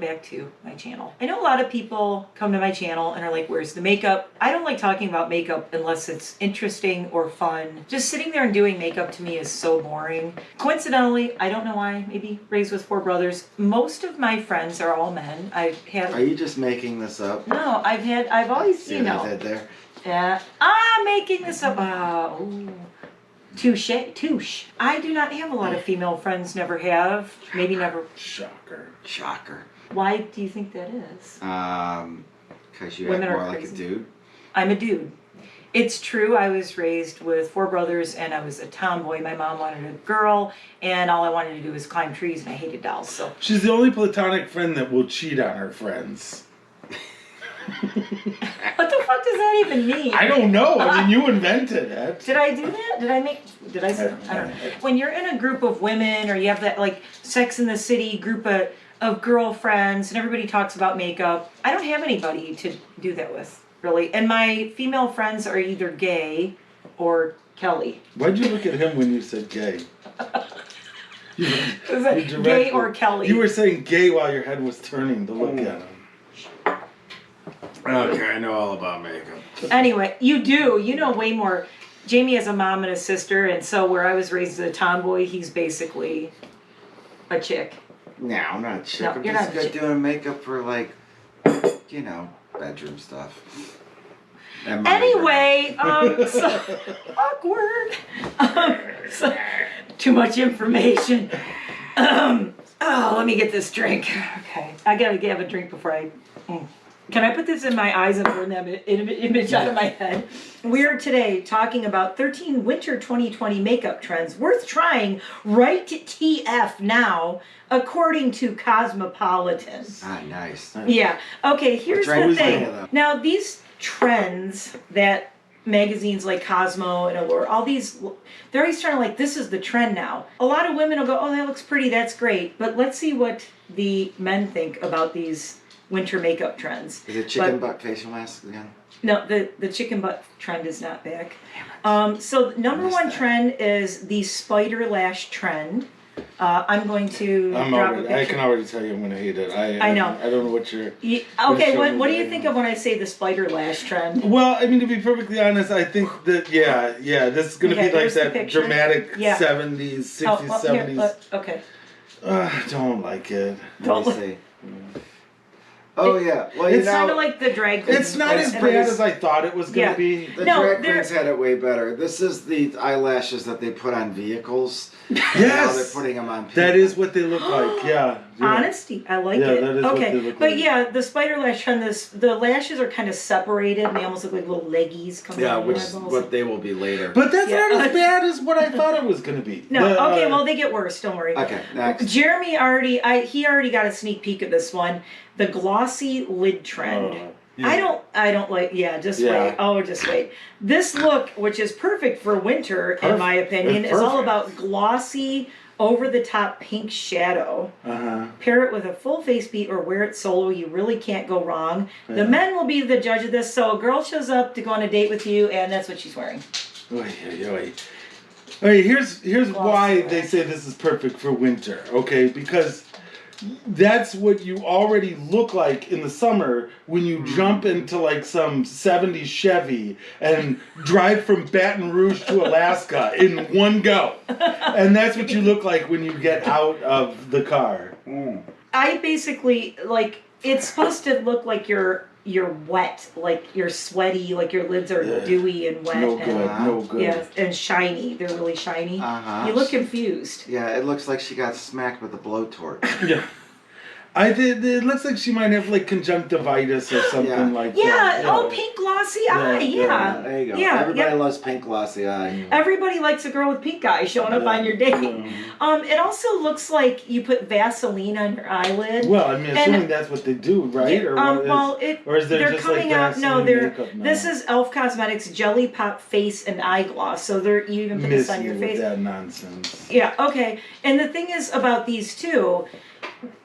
back to my channel. I know a lot of people come to my channel and are like, where's the makeup? I don't like talking about makeup unless it's interesting or fun. Just sitting there and doing makeup to me is so boring. Coincidentally, I don't know why, maybe raised with 4 brothers, most of my friends are all men. I've had... Are you just making this up? No, I've always, See you know. what I did there? Yeah. Making this up. Ooh. Touche. I do not have a lot of female friends, never have. Maybe never. Shocker. Why do you think that is? Because you act more like a dude? I'm a dude. It's true, I was raised with 4 brothers and I was a tomboy. My mom wanted a girl and all I wanted to do was climb trees and I hated dolls, so. She's the only platonic friend that will cheat on her friends. What the fuck does that even mean? I don't know. I mean, you invented it. Did I do that? Did I say? I don't know. When you're in a group of women or you have that like Sex in the City group of girlfriends and everybody talks about makeup, I don't have anybody to do that with, really. And my female friends are either gay or Kelly. Why'd you look at him when you said gay? Gay or Kelly. You were saying gay while your head was turning to look at him. Okay, I know all about makeup. Anyway, you do. You know way more. Jamie has a mom and a sister, and so where I was raised as a tomboy, he's basically a chick. No, I'm not a chick. No, I'm you're just not a good chick. doing makeup for, like, you know, bedroom stuff. Anyway, so, awkward. So, too much information. Let me get this drink. Okay, I gotta have a drink before I... Can I put this in my eyes and burn that image out of my head? We're today talking about 13 winter 2020 makeup trends worth trying right TF now, according to Cosmopolitan. Ah, nice. Yeah. Okay, here's the thing. Now, these trends that magazines like Cosmo and Allure, all these, they're always trying to like, this is the trend now. A lot of women will go, oh, that looks pretty, that's great. But let's see what the men think about these winter makeup trends. Is it chicken butt facial mask again? No, the chicken butt trend is not back. So number one trend is the spider lash trend. I'm going to drop a picture. I can already tell you I'm going to hate it. I know. I don't know what you're... Okay, what do you think of when I say the spider lash trend? Well, I mean, to be perfectly honest, I think that, yeah, this is going to be like that dramatic 70s, 60s, 70s. Okay. I don't like it. Let me see. Oh, yeah. Well, it's kind of like the drag queen. It's not as bad as I thought it was going to be. The drag queens had it way better. This is the eyelashes that they put on vehicles. Yes. Now they're putting them on people. That is what they look like, yeah. Honesty, I like it. That is okay, what they look but like. Yeah, the spider lash trend, the lashes are kind of separated and they almost look like little leggies coming out of which is what they will be later. But that's not as bad as what I thought it was going to be. No, okay, well, they get worse, don't worry. Okay, next. Jeremy he already got a sneak peek at this one. The glossy lid trend. I don't like, just wait. Oh, just wait. This look, which is perfect for winter, in my opinion, is all about glossy, over-the-top pink shadow. Pair it with a full face beat or wear it solo. You really can't go wrong. The men will be the judge of this. So a girl shows up to go on a date with you, and that's what she's wearing. Wait. Here's why they say this is perfect for winter, okay? Because that's what you already look like in the summer when you jump into like some 70s Chevy and drive from Baton Rouge to Alaska in one go. And that's what you look like when you get out of the car. I basically, like, it's supposed to look like you're wet, like you're sweaty, like your lids are dewy and wet. No good. Yeah, and shiny. They're really shiny. You look confused. Yeah, it looks like she got smacked with a blowtorch. Yeah. It looks like she might have like conjunctivitis or something like that. Yeah, pink glossy eye, There you go. Everybody loves pink glossy eye. Everybody likes a girl with pink eye showing up on your date. It also looks like you put Vaseline on your eyelid. Well, I mean, assuming that's what they do, right? Or is there just coming like out. No, makeup now? This is Elf Cosmetics Jelly Pop Face and Eye Gloss. So you even put this on your face. With that nonsense. Yeah. Okay. And the thing is about these two.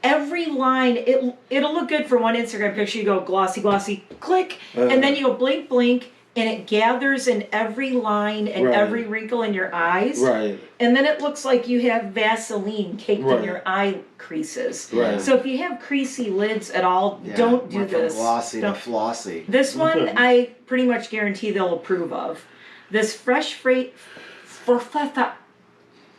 Every line, it'll look good for one Instagram picture. You go glossy, glossy, click, and then you go blink, blink, and it gathers in every line and Right. every wrinkle in your eyes. Right. And then it looks like you have Vaseline caked Right. in your eye creases. Right. So if you have creasy lids at all, Yeah, don't do went from this. glossy Don't- to flossy. This one, I pretty much guarantee they'll approve of. This fresh freight.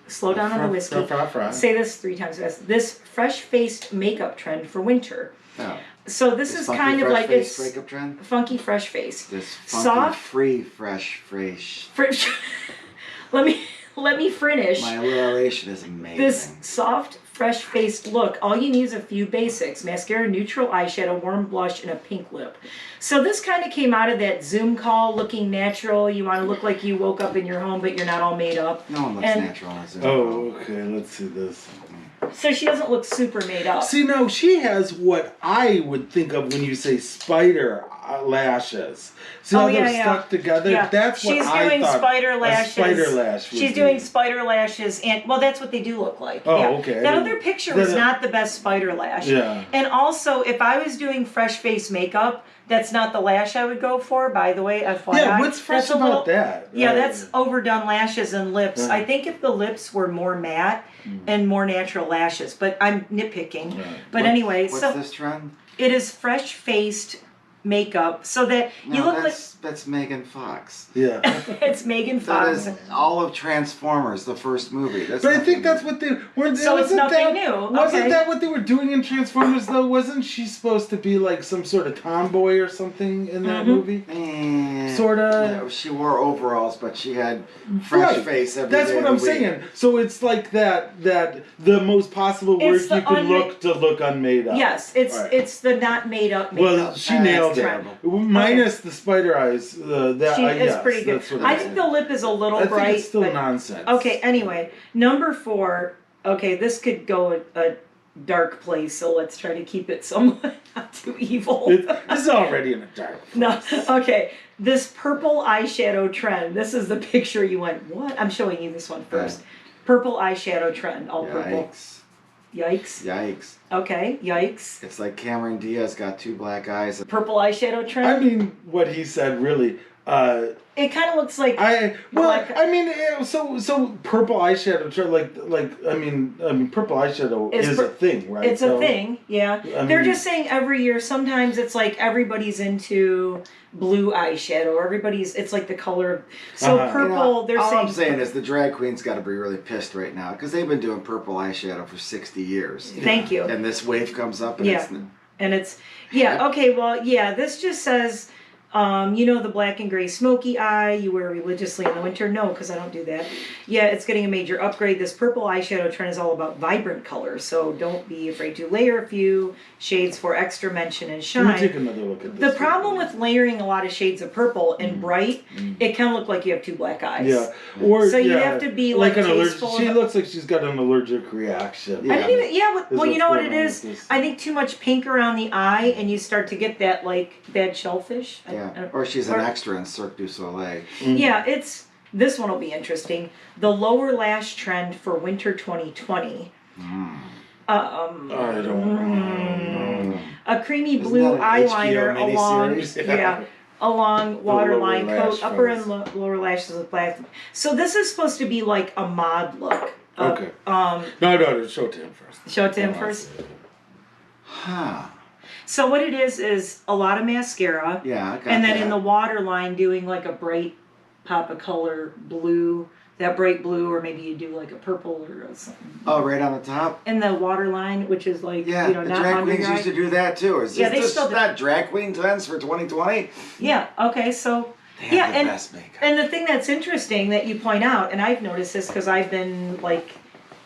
Slow down on the whiskey. Say this 3 times fast. This fresh-faced makeup trend for winter. Oh. So this is funky kind of fresh like face it's makeup trend? funky fresh face. This funky Soft- free fresh. let me finish. My alliteration is amazing. This soft, fresh-faced look, all you need is a few basics. Mascara, neutral eyeshadow, warm blush, and a pink lip. So this kind of came out of that Zoom call, looking natural. You want to look like you woke up in your home, but you're not all made up. No one looks And- natural on Zoom. Oh, okay. Let's see this. So she doesn't look super made up. See, now she has what I would think of when you say spider lashes. See how they're stuck together? Yeah. That's what She's I doing thought spider lashes. a spider lash would She's be. doing spider lashes, and well, that's what they do look like. Oh, yeah. okay. That other picture was not the best spider lash. Yeah. And also, if I was doing fresh face makeup, that's not the lash I would go for. By the way, FYI. Yeah, what's fresh That's a about that? Yeah, Right. that's overdone lashes and lips. Right. I think if the lips were more matte and more natural lashes, but I'm nitpicking. Right. But anyway, What's so this trend? it is fresh faced makeup so that you No, look like that's Megan Fox. Yeah. it's Megan That Fox. is all of Transformers, the first movie. That's But I nothing think that's new. what they were. So it's wasn't nothing that, new. Wasn't Okay. that what they were doing in Transformers though? Wasn't she supposed to be like some sort of tomboy or something in that movie? Sorta. No, she wore overalls, but she had fresh Right. face every That's day what of I'm the week. saying. So it's like that the most possible work It's the you can unma- look unmade up. Yes, it's Right. it's the not made up makeup. Well, she nailed it. terrible. Minus the spider eyes. That She is yes, pretty good. that's what I I'm think saying. the lip is a little I bright. think it's still but- nonsense. Okay, anyway, number 4. Okay, this could go a dark place, so let's try to keep it somewhat not too evil. It's already in a dark. No, okay. This purple eyeshadow trend. This is the picture you went, what? I'm showing you this one first. Purple eyeshadow trend, all purple. Yikes. Yikes. Yikes. Okay, yikes. It's like Cameron Diaz got 2 black eyes. Purple eyeshadow trend. I mean, what he said really. It kind of looks like Well, black. I mean, so purple eyeshadow, I mean, purple eyeshadow is a thing, right? It's a thing, yeah. I They're mean- just saying every year. Sometimes it's like everybody's into blue eyeshadow. It's like the color of so Uh-huh. purple. They're all saying I'm saying is the drag queens got to be really pissed right now because they've been doing purple eyeshadow for 60 years. Thank you. And this wave comes up and Yeah. And it's okay. Well, yeah. This just says. The black and gray smoky eye you wear religiously in the winter. No, because I don't do that. Yeah, it's getting a major upgrade. This purple eyeshadow trend is all about vibrant colors, so don't be afraid to layer a few shades for extra mention and Let me shine. take another look at this. The problem with layering a lot of shades of purple and bright, it can look like you have 2 black eyes. Yeah, or So you have to be, like, an allergic. tasteful She about- looks like she's got an allergic reaction. I didn't even. Yeah. Is Well, you what's know what going it on is. with this. I think too much pink around the eye, and you start to get that like bad shellfish. Yeah. Or she's an extra in Cirque du Soleil. Yeah, this one will be interesting. The lower lash trend for winter 2020. I don't know. A creamy Isn't blue that an eyeliner HBO along, miniseries? along waterline lower lash coat, upper and folds. lower lashes with black. So this is supposed to be like a mod look. Okay. No, show it to him first. Show it to him first. Huh. So what it is a lot of mascara. Yeah, I got And then that. in the waterline doing like a bright pop of color blue, that bright blue, or maybe you do like a purple or something. Oh, right on the top? And the waterline, which is like, Yeah, the the not drag under queens your eye. used to do that too. Is Yeah, this they still do. not drag queen trends for 2020? Yeah, okay, so, They have the best makeup. and the thing that's interesting that you point out, and I've noticed this because I've been like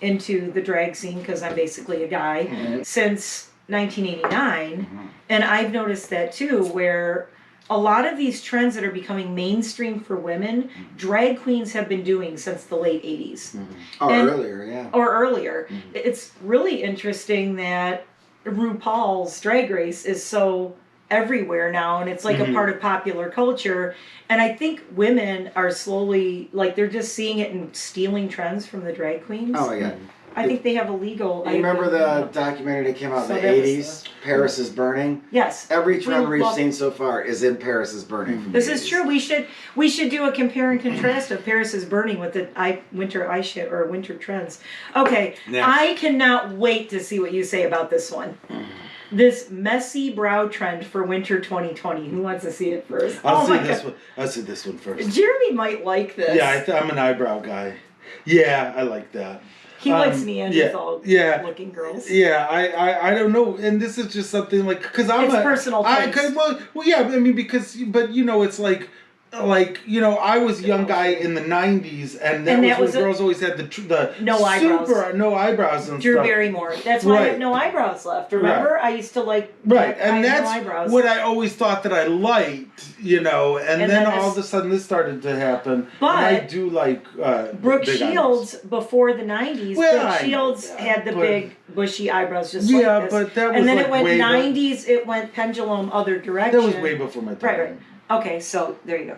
into the drag scene because I'm basically a guy since 1989, and I've noticed that too, where a lot of these trends that are becoming mainstream for women, drag queens have been doing since the late 80s. Or And- earlier, yeah. Or earlier. It's really interesting that RuPaul's Drag Race is so everywhere now, and it's like a part of popular culture. And I think women are slowly, like, they're just seeing it and stealing trends from the drag queens. Oh, yeah. I think they have a legal. You remember the documentary that came out So in the that was 80s? Paris is Burning? Yes. Every trend we've love- seen so far is in Paris is Burning. From This the is 80s. true. We should do a compare and contrast of Paris is Burning with the winter eyeshadow or winter trends. Okay, Next. I cannot wait to see what you say about this one. This messy brow trend for winter 2020. Who wants to see it first? I'll see my this God. one. I'll see this one first. Jeremy might like this. Yeah, I'm an eyebrow guy. Yeah, I like that. He likes Neanderthal looking girls. Yeah, I don't know, and this is just something like because I'm It's personal taste. well, yeah, I mean but it's like I was a young guy in the '90s, and that was when girls always had the no eyebrows, no eyebrows and Drew stuff. Barrymore. That's why I have no eyebrows left. Remember, I used to like and that's no eyebrows. what I always thought that I liked, and then all of a sudden this started to happen. But and I do like Brooke big Shields eyebrows. before the '90s. Well, Brooke I Shields know had the but- big bushy eyebrows, just like this. but that was and then like it went way '90s. It went pendulum other direction. That was way before my time. Right. Okay, so there you go.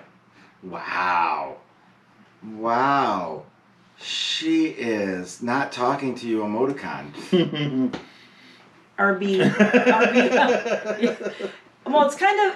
Wow. She is not talking to you emoticon. RB. Well,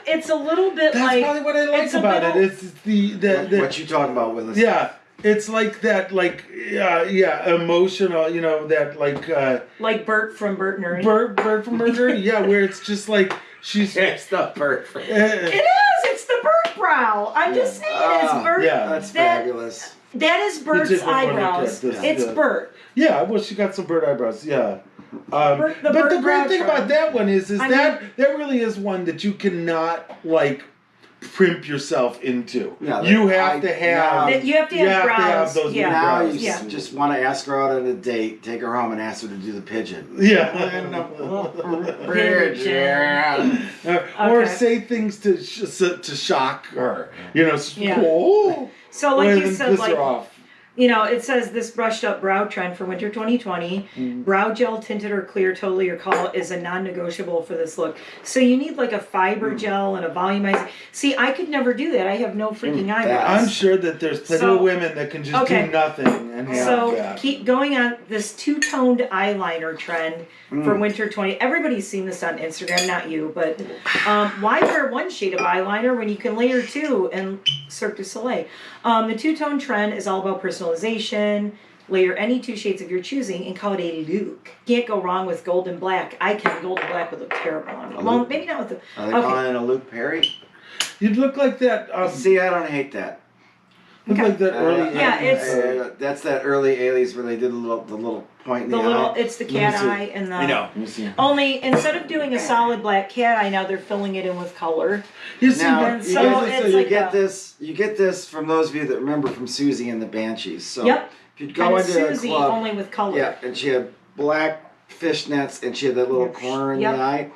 it's a little bit That's like. probably what I like about it. It's the What you talking about, Willis? yeah. It's like that, emotional, that Like Bert from Bert and Ernie. Bert from Murder, yeah, where it's just like she's. It's the bird. It is. It's the Bert brow. I'm just saying, it's Bert. Yeah. That's fabulous. That is Bert's just want to look eyebrows. at this, It's Bert. Yeah, well, she got some bird eyebrows. Yeah. But Bert the brow great thing about trend. that one is that really is one that you cannot primp yourself into. Yeah, you have to have. You have to have brows. those Yeah. Now brows. you just want to ask her out on a date, take her home, and ask her to do the pigeon. Yeah. Or Okay. say things to shock her. Yeah. Oh. So like and you then said, piss like her off. it says this brushed up brow trend for winter 2020. Brow gel tinted or clear, totally your call, is a non-negotiable for this look. So you need like a fiber gel and a volumizer. See, I could never do that. I have no freaking eyebrows. I'm sure that there's plenty of women that can just do nothing and have that. Keep going on this two-toned eyeliner trend for winter 20. Everybody's seen this on Instagram, not you, but why wear one shade of eyeliner when you can layer two in Cirque du Soleil? The two-tone trend is all about personalization. Layer any two shades of your choosing and call it a look. Can't go wrong with gold and black. Gold and black would look terrible on me. Well, maybe not with the. Are they calling it a Luke Perry? You'd look like that. See, I don't hate that. Look like that early. Yeah, 80s. it's that's that early '80s where they did the little point in the eye. It's the cat eye and the. I know. Let me see. Only instead of doing a solid black cat eye, now they're filling it in with color. You see, Now, And you so guys- it's you like get a- this. You get this from those of you that remember from Susie and the Banshees. So Yep. if you'd go Kind of into Susie, a club, only with color. yeah, and she had black fishnets, and she had that little corner in Yep. the eye.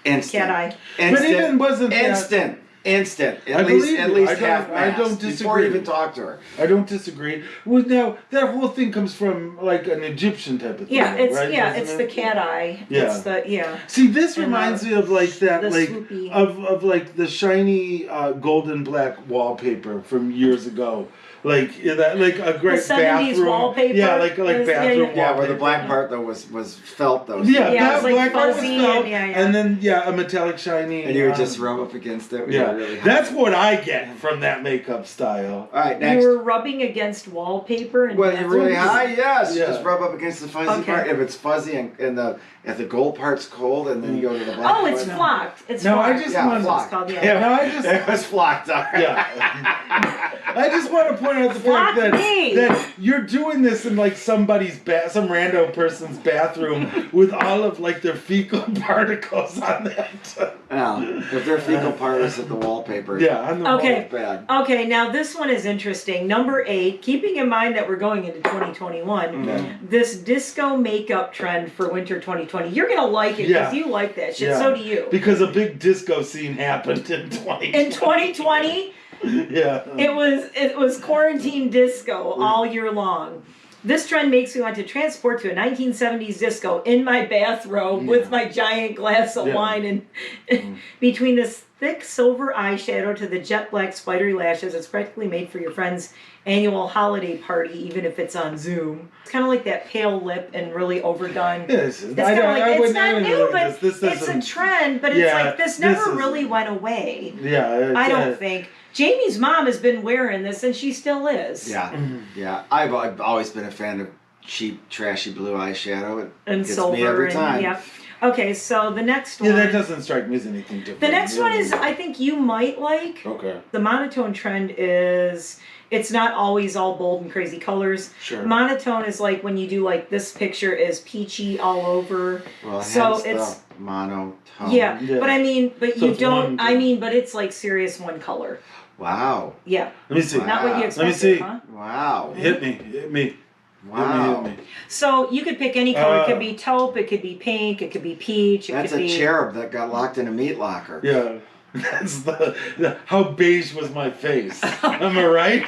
Instant. Cat eye. Instant. But even wasn't that- Instant. I At believe least you. I half don't- I mast don't before disagree. you even talk to her. I don't disagree. Well, now that whole thing comes from like an Egyptian type of thing. Yeah, it's right? it's Doesn't the it? cat eye. Yeah. It's the See, this And, reminds me of like that, the like swoopy. of like the shiny golden black wallpaper from years ago. Like like a great 70s bathroom wallpaper. Yeah, like Yeah, bathroom yeah. Yeah, where the wallpaper. black part though was felt though. Yeah, Yeah, that it's like black part was fuzzy felt, and- and then a metallic shiny. And you would just rub up against it. When you Yeah, were really hot. that's what I get from that makeup style. All right, You next. were rubbing against wallpaper and When you're really bathrooms? high, yes. Yeah. Just rub up against the fuzzy Okay. part. If it's fuzzy and if the gold part's cold, and then you go to the black Oh, it's part. flocked. It's No, I flocked. just Yeah, want flocked. It's called, Yeah, No, I just it was flocked. All right. Yeah. I just want to point out the fact Flock me. that you're doing this in like somebody's some random person's bathroom with all of like their fecal particles on that. Now, if they're fecal part is at the wallpaper. Yeah, on the Okay. It's bad. Okay, now this one is interesting. Number 8, keeping in mind that we're going into 2021, this disco makeup trend for winter 2020. You're going to like it because you like that shit. So do you. Because a big disco scene happened in 2020. In 2020, Yeah. it was quarantine disco all year long. This trend makes me want to transport to a 1970s disco in my bathrobe with my giant glass of wine and between this thick silver eyeshadow to the jet black spidery lashes. It's practically made for your friend's annual holiday party, even if it's on Zoom. It's kind of like that pale lip and really overdone. Yes, It's kind of like, it's not new, but this it's a trend, but it's like, this never really went away. Yeah. I don't think. Jamie's mom has been wearing this, and she still is. Yeah, yeah. I've always been a fan of cheap, trashy blue eyeshadow. It And gets silver. me every time. Yep. Okay, so the next one. Yeah, that doesn't strike me as anything different. The next one is, I think you might like. Okay. The monotone trend is, it's not always all bold and crazy colors. Sure. Monotone is like when you do like this picture is peachy all over. Well, So hence it's the monotone. yeah, Yeah. but I mean, but So you it's don't. one I color. mean, but it's like serious one color. Wow. Yeah, Let me see. Wow. not what you Let expected, me see. huh? Wow. Hit me. Hit me. Wow. Hit me. So you could pick any color. It could be taupe. It could be pink. It could be peach. It That's could a be cherub that got locked in a meat locker. Yeah. That's the how beige was my face. Am I right?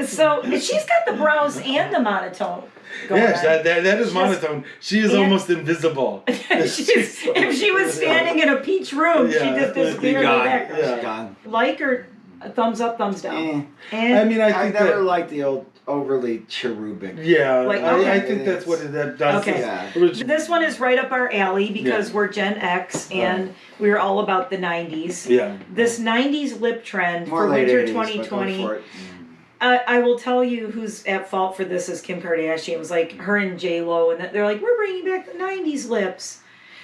So she's got the brows and the monotone. Going Yes, on. that is monotone. She is and- almost invisible. If she was standing in a peach room, she Yeah. just Be disappeared in the gone. background. Yeah. She's gone. Like or thumbs up, thumbs down. Eh. And I mean, I I've think never that. liked the old overly cherubic. Yeah, Like, I okay. think that's what that does. Okay. Yeah. this one is right up our alley because Yeah. we're Gen X and we're all about the 90s. Yeah. This 90s lip trend More for late winter 80s, but go 2020. for it. I will tell you who's at fault for this is Kim Kardashian. It was like her and J-Lo, and they're like, we're bringing back the 90s lips.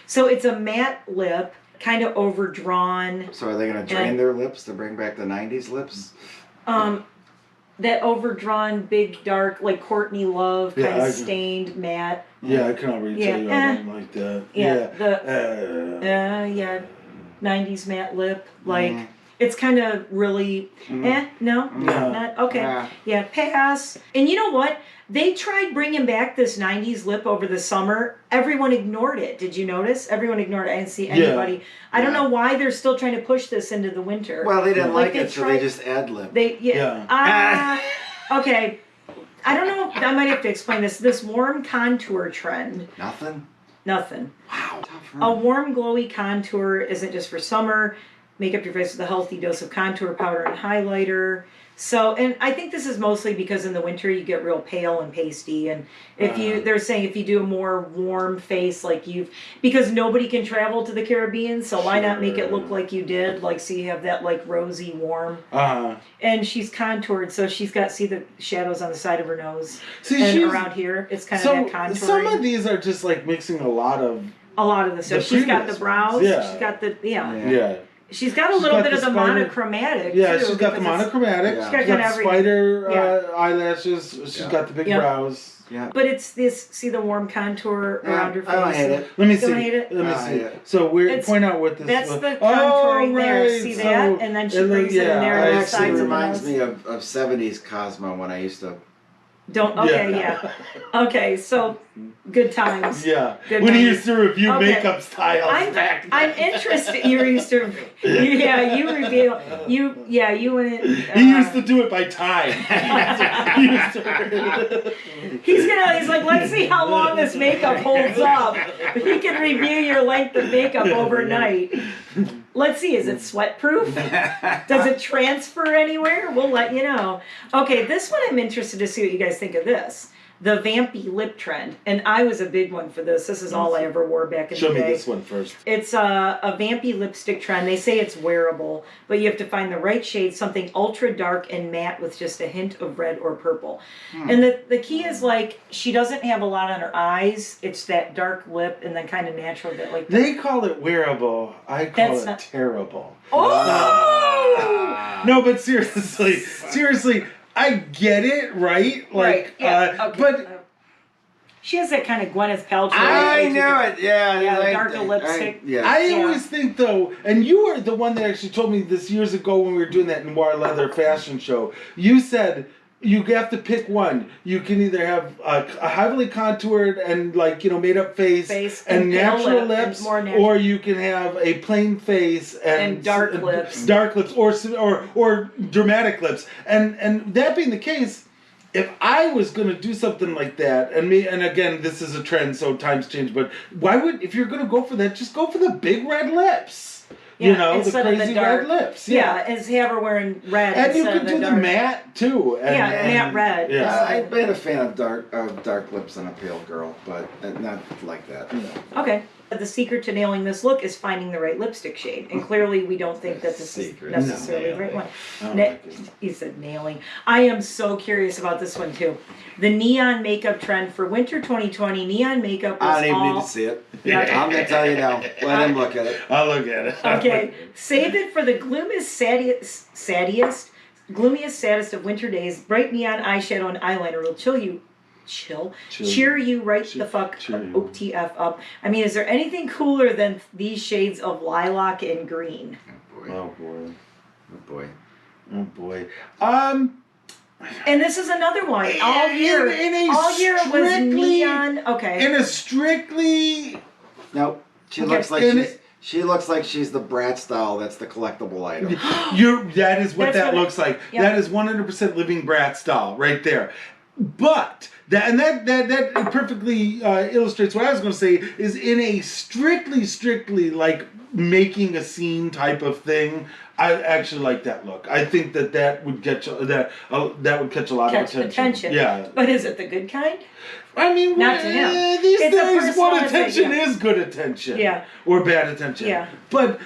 So it's a matte lip, kind of overdrawn. So are they going to drain their lips to bring back the 90s lips? That overdrawn, big, dark, like Courtney Love, kind Yeah, of stained matte. Yeah, I can already Yeah, tell you I don't like that. Yeah, yeah, 90s matte lip. Like, it's kind of really, no, not, okay. Yeah, pass. And you know what? They tried bringing back this 90s lip over the summer. Everyone ignored it. Did you notice? Everyone ignored it. I didn't see anybody. I don't know why they're still trying to push this into the winter. Well, they didn't like they it, so they just ad-libbed. Okay. I don't know. I might have to explain this. This warm contour trend. Nothing? Nothing. Wow. Tough, A warm, glowy contour isn't just for summer. Make up your face with a healthy dose of contour powder and highlighter. So, and I think this is mostly because in the winter you get real pale and pasty, and if they're saying if you do a more warm face, like because nobody can travel to the Caribbean, so why not make it look like you did, like so you have that like rosy warm. And she's contoured, so she's got the shadows on the side of her nose, and around here it's kind of that contouring. Some of these are just like mixing a lot of the stuff. She's got the brows. Yeah. She's got the Yeah. She's got a little bit of the spider- monochromatic. Yeah, too, she's got the monochromatic. Yeah. She's got got the everything. spider eyelashes. She's got the big brows. Yeah. But it's this. See the warm contour around her face. I don't hate it. Let me Don't see. hate it? Let me I see. hate it. So point out what this. That's was. the contouring there. right. See So that? And then she brings it in there I on It the actually sides of the reminds nose. me of 70s Cosmo when I used to... Okay, so good times. Yeah. Good When he times. used to review Okay. makeup styles back then. I'm interested. You used to, you reveal, you went in. He used to do it by time. He used to. He's like, let's see how long this makeup holds up. He can review your length of makeup overnight. Let's see, is it sweat proof? Does it transfer anywhere? We'll let you know. Okay, this one I'm interested to see what you guys think of this. The Vampy Lip Trend. And I was a big one for this. This is all I ever wore back in Show the me day. this one first. It's a Vampy lipstick trend. They say it's wearable, but you have to find the right shade, something ultra dark and matte with just a hint of red or purple. And the key is like, she doesn't have a lot on her eyes. It's that dark lip and then kind of natural bit like that. They call it wearable. I call it terrible. Oh! No, but seriously, I get it, right? Like, but she has that kind of Gwyneth Paltrow. I know it, Yeah, darker lipstick. I always think though, and you were the one that actually told me this years ago when we were doing that Noir Leather fashion show. You said you have to pick one. You can either have a heavily contoured and made up face and natural lips, or you can have a plain face and dark lips, or dramatic lips. And that being the case, if I was gonna do something like that, and again, this is a trend, so times change. But why would, if you're gonna go for that, just go for the big red lips. You know, the crazy red lips. Yeah, as have her wearing red. And you could do the matte too. And, matte red. Yeah. I've been a fan of dark lips on a pale girl, but not like that. Okay. The secret to nailing this look is finding the right lipstick shade, and clearly we don't think that this is necessarily the right one. You said nailing. I am so curious about this one too. The neon makeup trend for winter 2020. Neon makeup was I don't even need to see it. I'm gonna tell you now. Let him look at it. I'll look at it. Okay, save it for the gloomiest, saddest of winter days. Bright neon eyeshadow and eyeliner will cheer you right the fuck OTF up. I mean, is there anything cooler than these shades of lilac and green? Oh boy. Oh boy. Oh boy. And this is another one. All year was neon. Okay. In a strictly. Nope. She looks like she's the Bratz doll. That's the collectible item. That is what that looks like. Yep. That is 100% living Bratz doll right there. But that perfectly illustrates what I was going to say. Is in a strictly like making a scene type of thing. I actually like that look. I think that would get that would catch a lot of attention. Yeah. But is it the good kind? I mean, not to him. These days, what attention is good attention? Yeah. Or bad attention? Yeah. But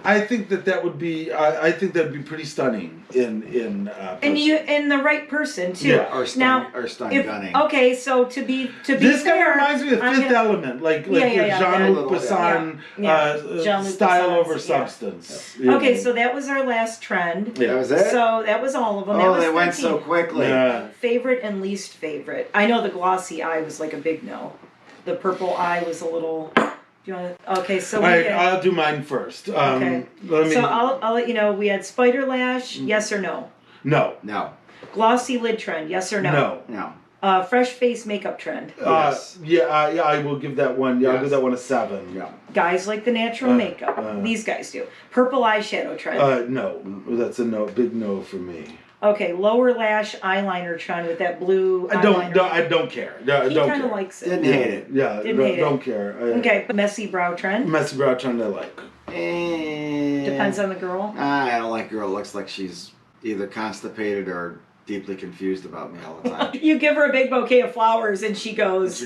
I think that would be I think that would be pretty stunning in and the right person too. Yeah. Or stun gunning. Okay, so to be this fair, kind of reminds me of Fifth Element, like Jean-Luc Besson style over substance. Yeah. Okay, so that was our last trend. Yeah. That was it? So that was all of them. Oh, they went so quickly. Yeah. Favorite and least favorite. I know the glossy eye was like a big no. The purple eye was a little. Do you want to? Okay, so I'll do mine first. Okay. So I'll let you know. We had spider lash. Yes or no? No. No. Glossy lid trend. Yes or no? No. No. Fresh face makeup trend. Yes. I will give that one. Yeah, I'll give that one a 7. Yeah. Guys like the natural makeup. These guys do. Purple eyeshadow trend. No. That's a no. Big no for me. Okay, lower lash eyeliner trend with that blue eyeliner. I don't care. He kind of likes it. Didn't hate it. Yeah, don't care. Okay, messy brow trend. Messy brow trend I like. Depends on the girl. I don't like girl. Looks like she's either constipated or deeply confused about me all the time. You give her a big bouquet of flowers and she goes.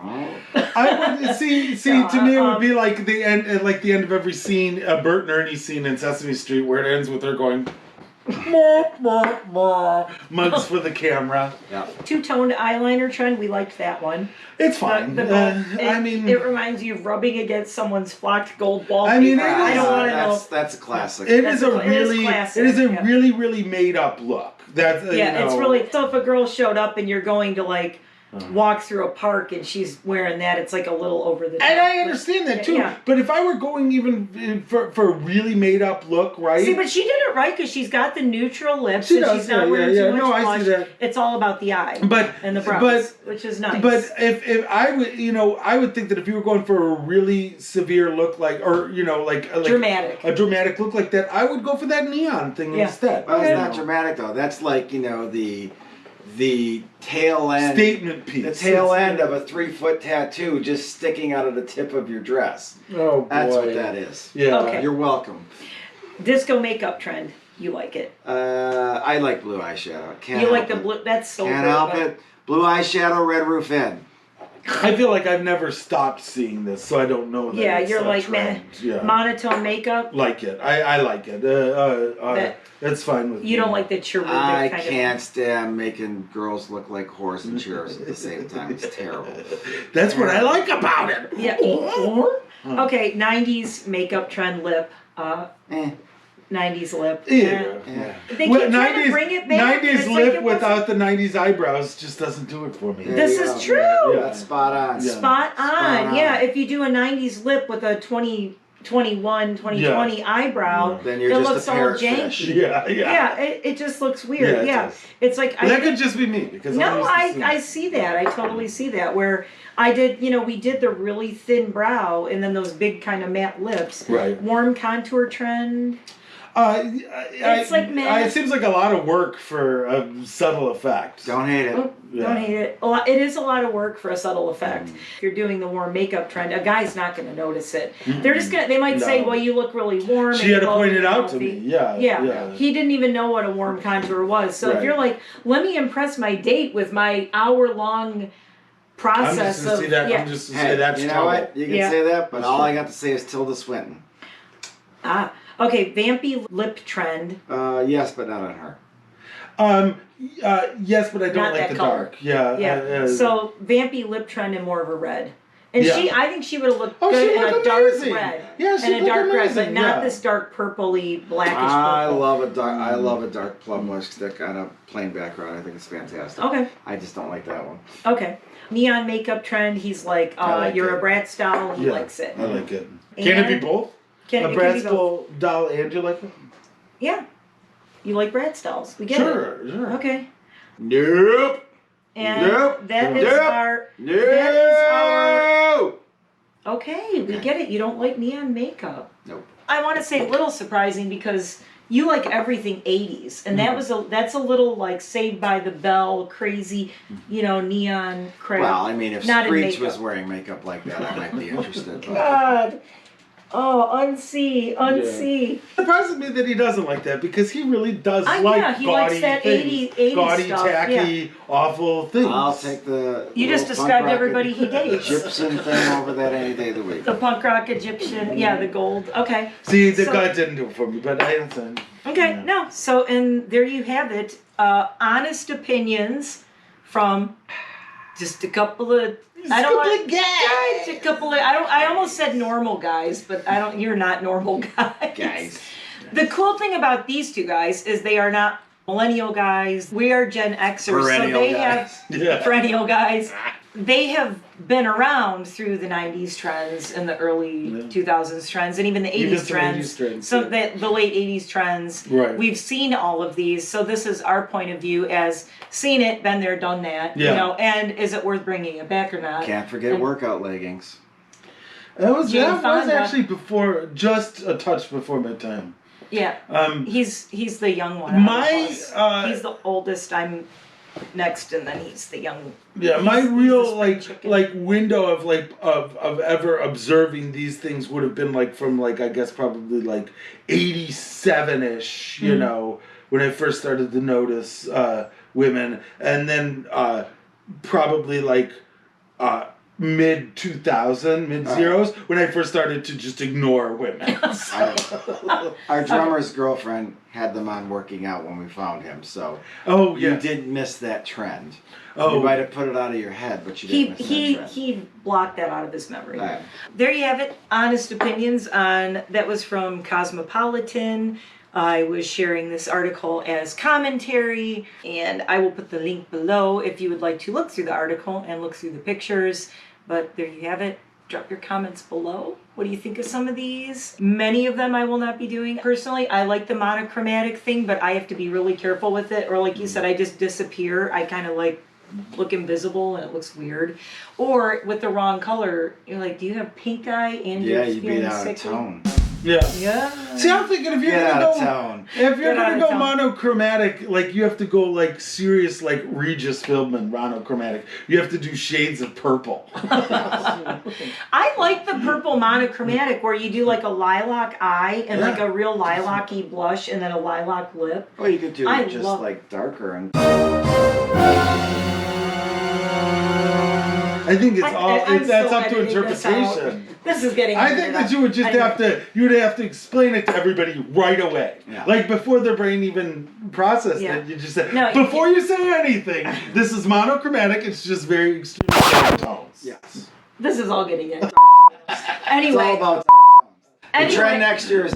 I would see. To me, it would be like the end of every scene, a Bert and Ernie scene in Sesame Street, where it ends with her going. Mugs for the camera. Yeah. Two-toned eyeliner trend. We liked that one. It's fine. It reminds you of rubbing against someone's flocked gold wallpaper. I mean, I don't want to know. That's a classic. It is a really made up look. That's it's really. So if a girl showed up and you're going to like. Walk through a park and she's wearing that, it's like a little over the top. And I understand that too. Yeah. But if I were going even for a really made up look, right? See, but she did it right because she's got the neutral lips and she's not wearing too much blush. I see that. It's all about the eye and the brows, which is nice. But if I would, I would think that if you were going for a really severe look, like dramatic, a dramatic look like that, I would go for that neon thing instead. Well, it's not dramatic though. That's like the tail end statement piece. The tail end of a 3-foot tattoo just sticking out of the tip of your dress. Oh boy. That's what that is. Yeah. Okay. You're welcome. Disco makeup trend. You like it? I like blue eyeshadow. You like the blue? That's so Can't help it. Blue eyeshadow, red roof in. I feel like I've never stopped seeing this, so I don't know that. Yeah, it's you're like trend. monotone makeup. Like it. I like it. That's fine with me. You don't like the cherubic I kind can't stand making girls look like horse and chairs at the same time. It's terrible. That's what I like about it. Yeah. Okay, 90s makeup trend lip. 90s lip. Yeah. They keep trying to bring it back. 90s lip without the 90s eyebrows just doesn't do it for me. This is true. That's spot on. Yeah. Spot on. Yeah, if you do a 90s lip with a 2020 eyebrow, then you're it just looks a all janky. Yeah, it just looks weird. It's like that could just be me because I see that. I totally see that where I did, we did the really thin brow and then those big kind of matte lips. Right. Warm contour trend. It's like matte. It seems like a lot of work for a subtle effect. Don't hate it. Don't hate it. It is a lot of work for a subtle effect. If you're doing the warm makeup trend, a guy's not going to notice it. They're just gonna. They might say, "Well, you look really warm." She had to point it out to me. Yeah. He didn't even know what a warm contour was. So if you're like, "Let me impress my date with my hour-long process I'm just to say that's you know what? You can say that, but all I got to say is Tilda Swinton. Okay. Vampy Lip Trend. Yes, but not on her. Yes, but I don't Not like that the color. dark. Yeah. So Vampy Lip Trend and more of a red. And I think she would have looked good she'd in look a dark amazing. red. Yeah, she'd and a look dark red, amazing, but not this dark purpley, blackish purple. I love a dark plum lipstick on a plain background. I think it's fantastic. Okay. I just don't like that one. Okay. Neon makeup trend. He's like, you're a Bratz doll. He likes it. I like it. Can it be both? A Bratz doll and you like it? Yeah. You like Bratz dolls. We get it. Sure. Okay. Nope. And that is our. No. That is our. Okay, we get it. You don't like neon makeup. Nope. I want to say a little surprising because you like everything 80s, and that's a little like Saved by the Bell, crazy, neon crap. Well, I mean, if Not Screech was wearing makeup like that, I might be interested. But. God. Oh, unsee. It surprises me that he doesn't like that because he really does like he gaudy likes that things. 80s gaudy, stuff. tacky, awful things. I'll take the. You just described everybody he dates. Egyptian thing over that any day of the week. The punk rock Egyptian, the gold. Okay. See, the guy didn't do it for me, but I understand. Okay, no. So, and there you have it. Honest opinions from just a couple of. I almost said normal guys, but you're not normal guys. The cool thing about these two guys is they are not millennial guys. We are Gen Xers. Perennial guys. They have been around through the 90s trends and the early 2000s trends and even the 80s trends. The late 80s trends. Right. We've seen all of these. So this is our point of view as seen it, been there, done that. And is it worth bringing it back or not? Can't forget workout leggings. That was actually just a touch before my time. Yeah. He's the young one. He's the oldest. I'm next, and then he's the young. Yeah, my real window of ever observing these things would have been from I guess probably 87ish. You know, when I first started to notice women, and then probably mid 2000, mid zeros, when I first started to just ignore women. Our drummer's girlfriend had them on working out when we found him, so you didn't miss that trend. You might have put it out of your head, but you didn't miss that trend. He blocked that out of his memory. Right. There you have it. Honest opinions on that was from Cosmopolitan. I was sharing this article as commentary, and I will put the link below if you would like to look through the article and look through the pictures. But there you have it. Drop your comments below. What do you think of some of these? Many of them I will not be doing. Personally, I like the monochromatic thing, but I have to be really careful with it. Or like you said, I just disappear. I kind of look invisible and it looks weird. Or with the wrong color, you're like, do you have pink eye and you're you feeling beat out sickly? of tone. Yeah. See, I'm thinking if you're gonna go monochromatic, you have to go serious Regis Philbin monochromatic. You have to do shades of purple. I like the purple monochromatic where you do a lilac eye and a real lilac-y blush and then a lilac lip. Or you could do darker and. I think that's up to interpretation. This is getting. I think that you would have to explain it to everybody right away. Yeah. Before their brain even processed it, you just say before you say anything. This is monochromatic. It's just very extreme tones. Yes. This is all getting into. Anyway. It's all about the trend next year is.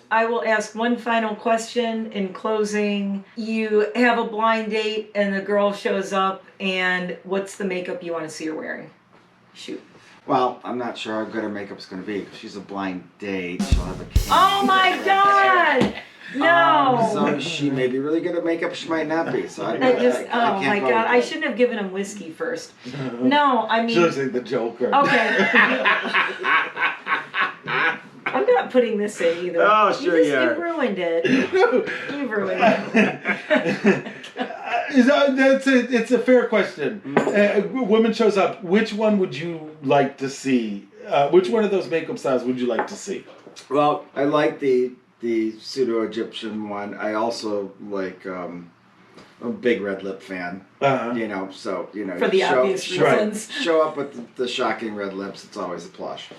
I will ask one final question in closing. You have a blind date and the girl shows up, and what's the makeup you want to see her wearing? Shoot. Well, I'm not sure how good her makeup's going to be. If she's a blind date, she'll have a cane. Oh my God! No! So she may be really good at makeup, she might not be. So I shouldn't have given him whiskey first. No, I mean... She looks like the Joker. Okay. I'm not not putting this in either. Oh, sure you are. You ruined it. You ruined it. It's a fair question. Woman shows up. Which one would you like to see? Which one of those makeup styles would you like to see? Well, I like the pseudo-Egyptian one. I also like, I'm a big red lip fan. You know, so, you know. For the obvious reasons. Show up with the shocking red lips. It's always a plush.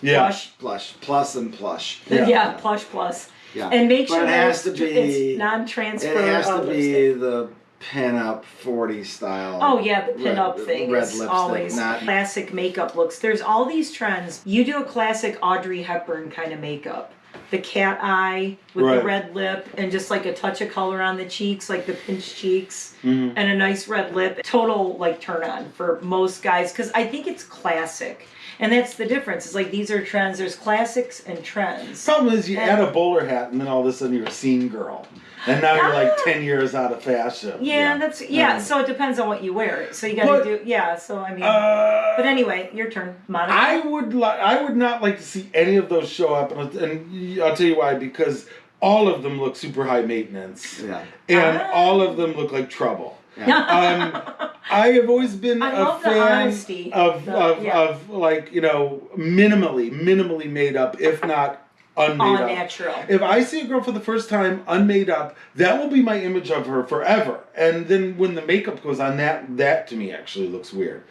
Yeah. Plush. Plus and plush. Yeah, plush plus. Yeah. And make sure but it has to be, it's non-transfer. It has to be lipstick. the pin-up 40 style. Oh yeah, the pin-up thing red is lipstick, always not classic makeup looks. There's all these trends. You do a classic Audrey Hepburn kind of makeup. The cat eye with the red lip and just like a touch of color on the cheeks, like the pinched cheeks, and a nice red lip. Total like turn on for most guys because I think it's classic. And that's the difference. It's like these are trends. There's classics and trends. Problem is you add a bowler hat and then all of a sudden you're a scene girl. And now you're like 10 years out of fashion. Yeah, that's so it depends on what you wear. So you gotta do so I mean but anyway, your turn, Monica. I would not like to see any of those show up, and I'll tell you why, because all of them look super high maintenance. Yeah. And all of them look like trouble. Yeah. I have always been a fan of like, you know, minimally made up, if not unmade up. Natural. If I see a girl for the first time unmade up, that will be my image of her forever. And then when the makeup goes on, that to me actually looks weird.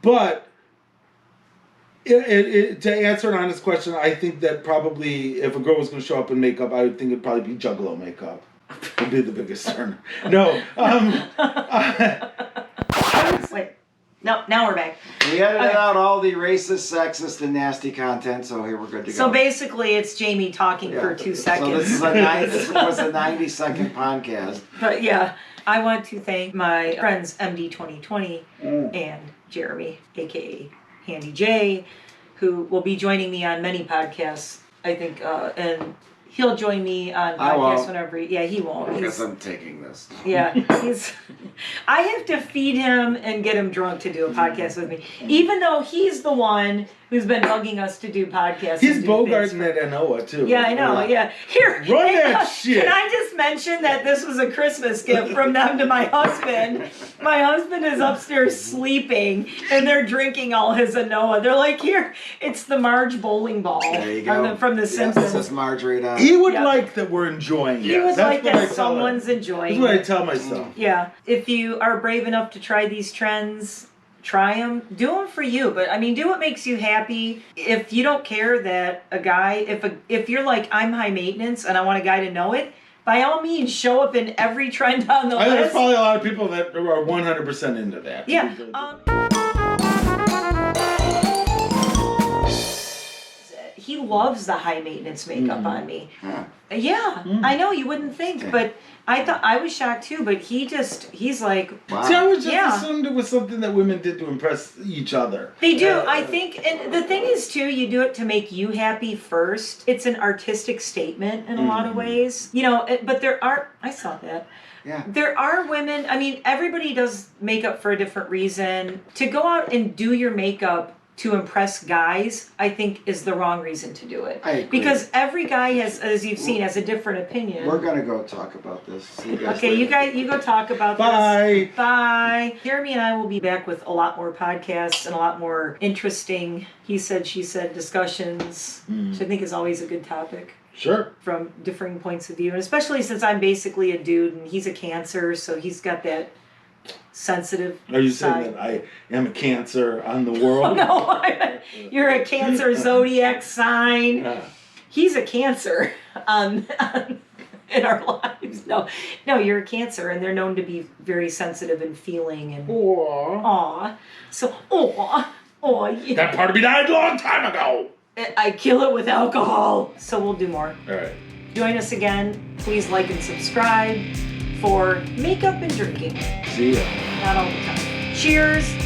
But to answer an honest question, I think that probably if a girl was going to show up in makeup, I would think it'd probably be Juggalo makeup. Would be the biggest turn. No. Wait. No, now we're back. We edited out all the racist, sexist, and nasty content, so here we're good to go. So basically, it's Jamie talking for 2 seconds. So this was a 90-second podcast. But yeah, I want to thank my friends MD 2020 and Jeremy, aka Handy J, who will be joining me on many podcasts, I think, and he'll join me on podcasts whenever. He won't. I guess I'm taking this. Yeah, I have to feed him and get him drunk to do a podcast with me, even though he's the one who's been bugging us to do podcasts. He's bogarting at Anoa too. Yeah, I know. Yeah, here, run that shit. Can I just mention that this was a Christmas gift from them to my husband? My husband is upstairs sleeping, and they're drinking all his Anoa. They're like, here, it's the Marge bowling ball. There you go. From the Simpsons. This is Marjorie. He would like that we're enjoying it. He would like that someone's enjoying it. That's what I tell myself. Yeah. If you are brave enough to try these trends, try them. Do them for you. But, I mean, do what makes you happy. If you don't care that a guy, if you're like, I'm high maintenance and I want a guy to know it, by all means, show up in every trend on the list. There's probably a lot of people that are 100% into that. Yeah. He loves the high maintenance makeup on me. Yeah, I know you wouldn't think, but I was shocked too. But he's like, wow. See, I was just assumed it was something that women did to impress each other. They do, I think, and the thing is too, you do it to make you happy first. It's an artistic statement in a lot of ways, you know. But I saw that. Yeah. There are women. I mean, everybody does makeup for a different reason. To go out and do your makeup to impress guys, I think, is the wrong reason to do it. I agree. Because every guy has, as you've seen, has a different opinion. We're gonna go talk about this. See you guys Okay, later. you go talk about Bye. this. Bye. Jeremy and I will be back with a lot more podcasts and a lot more interesting he said, she said discussions, which I think is always a good topic. Sure. From differing points of view, and especially since I'm basically a dude and he's a Cancer, so he's got that sensitive Are you side. saying that I am a Cancer on the world? No, you're a Cancer zodiac sign. He's a Cancer in our lives. No, you're a Cancer, and they're known to be very sensitive and feeling and aw. So yeah. That part of me died a long time ago. I kill it with alcohol. So we'll do more. All right. Join us again. Please like and subscribe for makeup and drinking. See ya. Not all the time. Cheers.